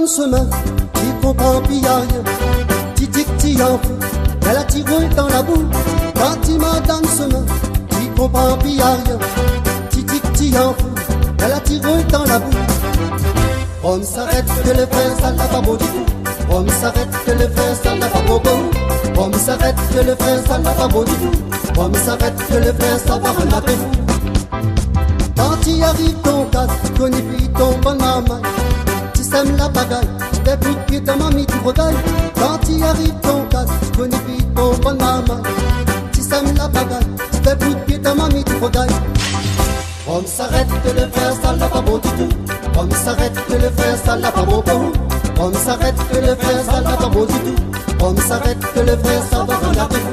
dans ce main, tu comprends pis y'a rien. Tu dis que tu en fous, elle a tiré dans la boue. Quand tu m'as dans ce main, tu comprends pis y'a rien. Tu dis que tu en fous, elle a tiré dans la boue. On s'arrête que le frère, ça n'a pas beau du tout. On s'arrête que le frère, ça n'a pas beau beau. On s'arrête que le frère, ça n'a pas beau du tout. On s'arrête que le frère, ça va renaître fou. Quand tu arrives ton casse, tu connais plus ton bon maman. Tu sèmes la bagaille, t'es plus de pied de mamie, tu regailles. Quand tu arrives ton casse, tu connais plus ton bon maman. Tu sèmes la bagaille, t'es plus de pied de mamie, tu regailles. On s'arrête que le frère, ça n'a pas beau du tout. On s'arrête que le frère, ça n'a pas beau beau. On s'arrête que le frère, ça n'a pas beau du tout. On s'arrête que le frère, ça va regarder fou.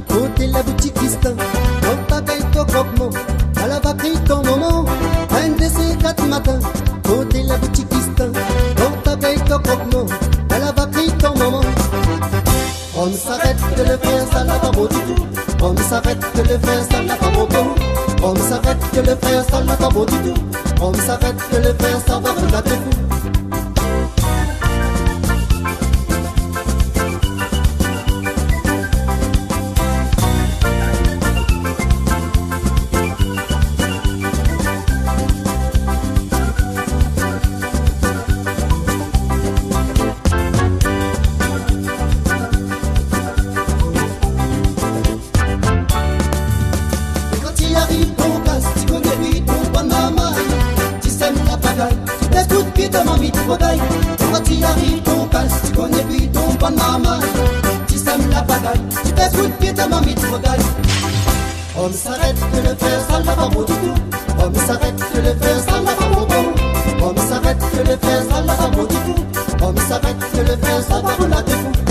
Côté la boutique Kistan, on t'accueille ton croque-mot, à la vaquerie ton moment. Un de ces 4 matins, côté la boutique Kistan, on t'accueille ton croque-mot, à la vaquerie ton moment. On s'arrête que le frère, ça n'a pas beau du tout. On s'arrête que le frère, ça n'a pas beau beau. On s'arrête que le frère, ça n'a pas beau du tout. On s'arrête que le frère, ça va regarder fou. Tu connais plus ton bon maman. Tu sèmes la bagaille, tu fais tout de pied de mamie, tu regailles. Quand tu arrives ton casse, tu connais plus ton bon maman. Tu sèmes la bagaille, tu fais tout de pied de mamie, tu regailles. On s'arrête que le frère, ça n'a pas beau du tout. On s'arrête que le frère, ça n'a pas beau beau. On s'arrête que le frère, ça n'a pas beau du tout. On s'arrête que le frère, ça va renaître fou.